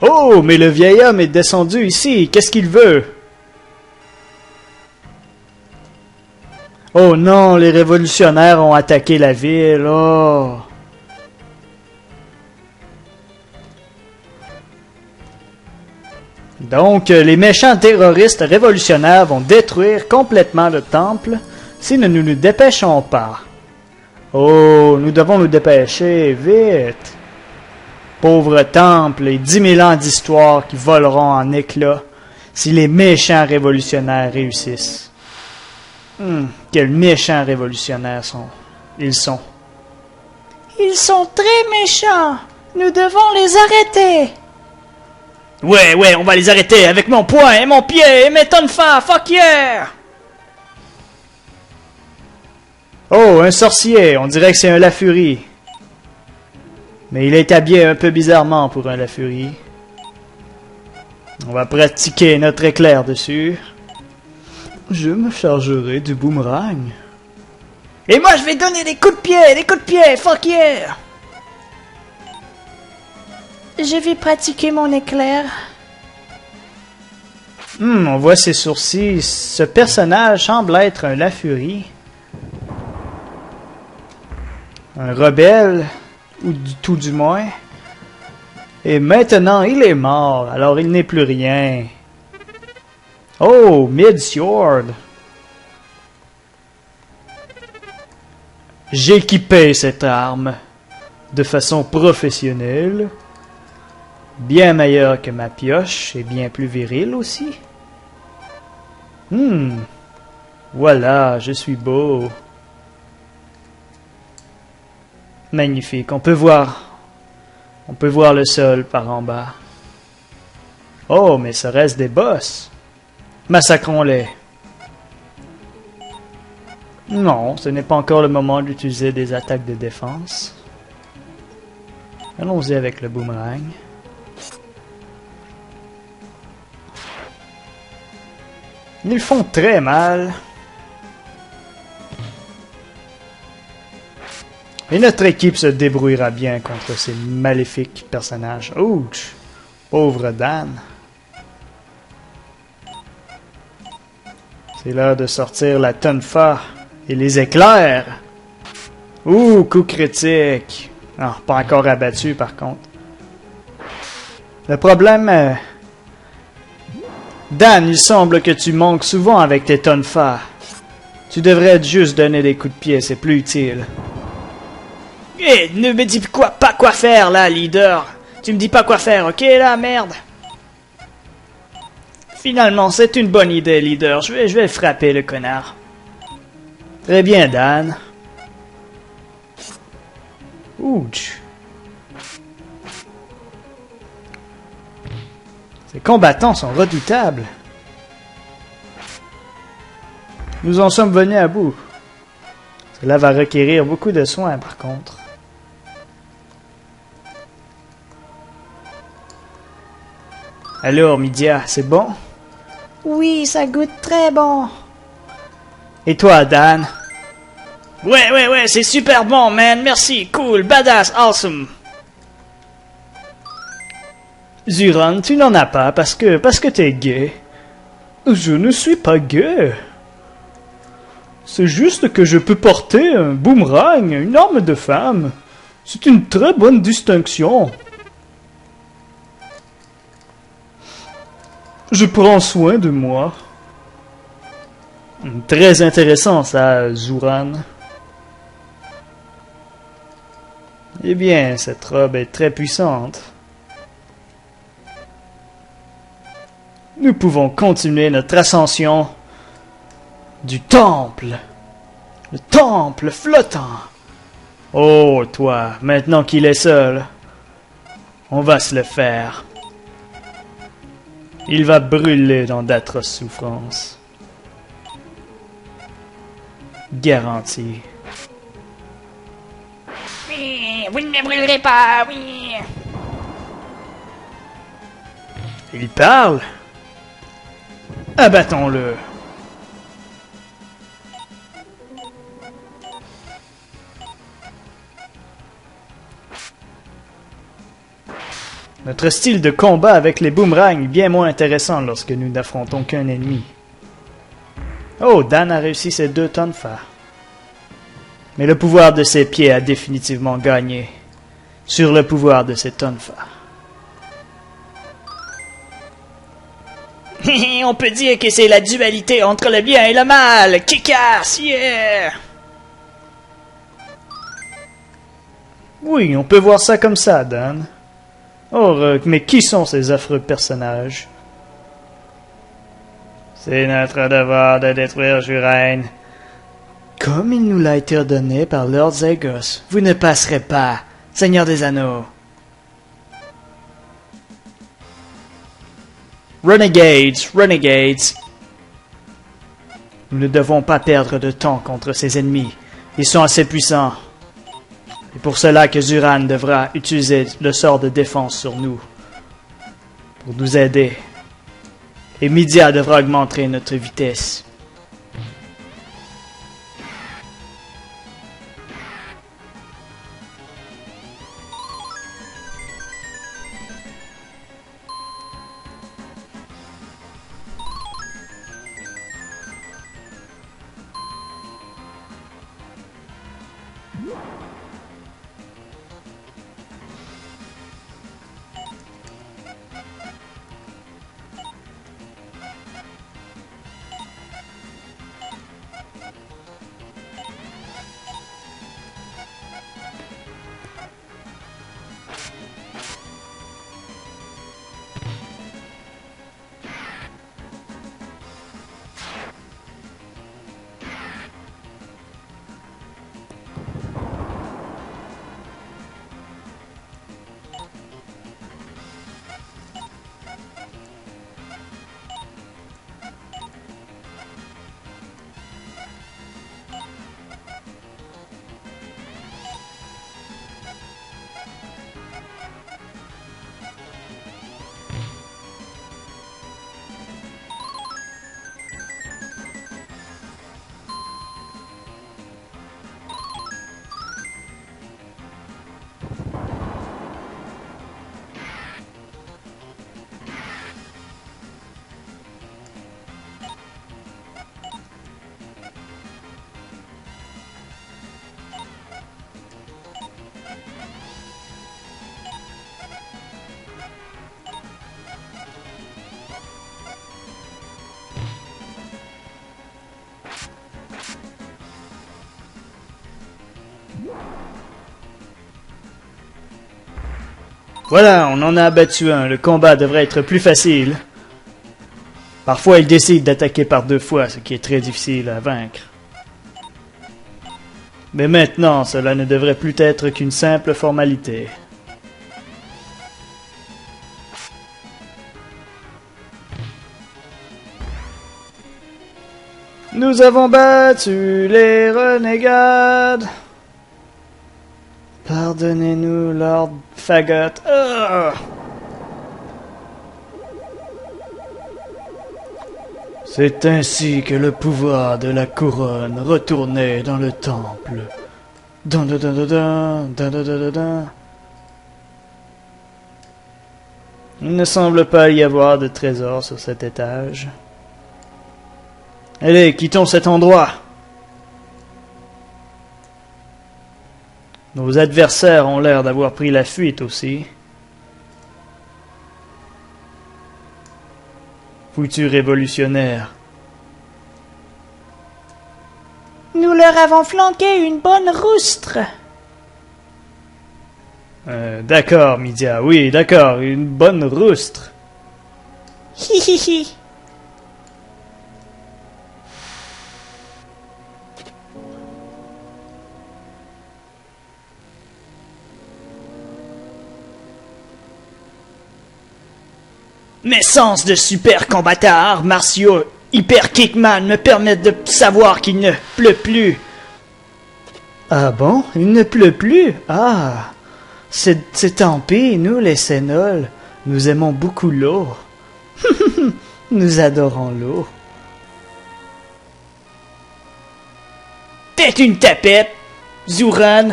Oh, mais le vieil homme est descendu ici. Qu'est-ce qu'il veut? Oh non, les révolutionnaires ont attaqué la ville. Oh. Donc, les méchants terroristes révolutionnaires vont détruire complètement le temple si nous ne nous dépêchons pas. Oh, nous devons nous dépêcher, vite. Pauvre temple et 10 000 ans d'histoire qui voleront en éclats si les méchants révolutionnaires réussissent. Quels méchants révolutionnaires ils sont. Ils sont très méchants. Nous devons les arrêter. Ouais, on va les arrêter avec mon poing et mon pied et mes tonfa, fuck yeah! Oh, un sorcier, on dirait que c'est un Lafurie. Mais il est habillé un peu bizarrement pour un Lafurie. On va pratiquer notre éclair dessus. Je me chargerai du boomerang. Et moi je vais donner des coups de pied, fuck yeah! Je vais pratiquer mon éclair. On voit ses sourcils. Ce personnage semble être un Lafurie. Un rebelle, ou tout du moins. Et maintenant, il est mort, alors il n'est plus rien. Oh, Mid-Sword. J'ai équipé cette arme de façon professionnelle. Bien meilleure que ma pioche et bien plus virile aussi. Voilà, je suis beau. Magnifique, on peut voir le sol par en bas. Oh, mais ça reste des boss. Massacrons-les. Non, ce n'est pas encore le moment d'utiliser des attaques de défense. Allons-y avec le boomerang. Ils font très mal. Et notre équipe se débrouillera bien contre ces maléfiques personnages. Ouch! Pauvre Dan. C'est l'heure de sortir la tonfa et les éclairs. Ouh, coup critique. Non, pas encore abattu par contre. Le problème... Dan, il semble que tu manques souvent avec tes tonfa. Tu devrais juste donner des coups de pied, c'est plus utile. Eh, ne me dis pas quoi faire là, leader. Tu me dis pas quoi faire, ok là, merde. Finalement, c'est une bonne idée, leader. Je vais frapper le connard. Très bien, Dan. Ouch. Ces combattants sont redoutables. Nous en sommes venus à bout. Cela va requérir beaucoup de soins, par contre. Alors, Midia, c'est bon? Oui, ça goûte très bon. Et toi, Dan? Ouais, c'est super bon, man. Merci, cool, badass, awesome. Zuran, tu n'en as pas parce que t'es gay. Je ne suis pas gay. C'est juste que je peux porter un boomerang, une arme de femme. C'est une très bonne distinction. Je prends soin de moi. Très intéressant ça, Zuran. Eh bien, cette robe est très puissante. Nous pouvons continuer notre ascension du temple. Le temple flottant. Oh, toi, maintenant qu'il est seul, on va se le faire. Il va brûler dans d'atroces souffrances. Garanti. Oui, vous ne me brûlerez pas, oui. Il parle? Abattons-le. Notre style de combat avec les boomerangs est bien moins intéressant lorsque nous n'affrontons qu'un ennemi. Oh, Dan a réussi ses 2 tonfa. Mais le pouvoir de ses pieds a définitivement gagné sur le pouvoir de ses tonfa. On peut dire que c'est la dualité entre le bien et le mal. Kick-ass, yeah! Oui, on peut voir ça comme ça, Dan. Oh, mais qui sont ces affreux personnages? C'est notre devoir de détruire Jurain. Comme il nous l'a été ordonné par Lord Zagos, vous ne passerez pas, Seigneur des Anneaux. Renegades, renegades. Nous ne devons pas perdre de temps contre ces ennemis. Ils sont assez puissants. C'est pour cela que Zuran devra utiliser le sort de défense sur nous, pour nous aider. Et Midia devra augmenter notre vitesse. Voilà, on en a abattu un. Le combat devrait être plus facile. Parfois, il décide d'attaquer par 2 fois, ce qui est très difficile à vaincre. Mais maintenant, cela ne devrait plus être qu'une simple formalité. Nous avons battu les renégades. Pardonnez-nous, Lord Fagot. C'est ainsi que le pouvoir de la couronne retournait dans le temple. Dun, dun, dun, dun, dun, dun, dun, dun, dun. Il ne semble pas y avoir de trésor sur cet étage. Allez, quittons cet endroit. Nos adversaires ont l'air d'avoir pris la fuite aussi. Foutus révolutionnaires. Nous leur avons flanqué une bonne roustre. D'accord, Midia, oui, d'accord, une bonne roustre. Hi hi hi. Mes sens de super combattant martiaux hyper kickman me permettent de savoir qu'il ne pleut plus. Ah bon? Il ne pleut plus? Ah! C'est tant pis, nous les Sénols, nous aimons beaucoup l'eau. Nous adorons l'eau. T'es une tapette, Zuran.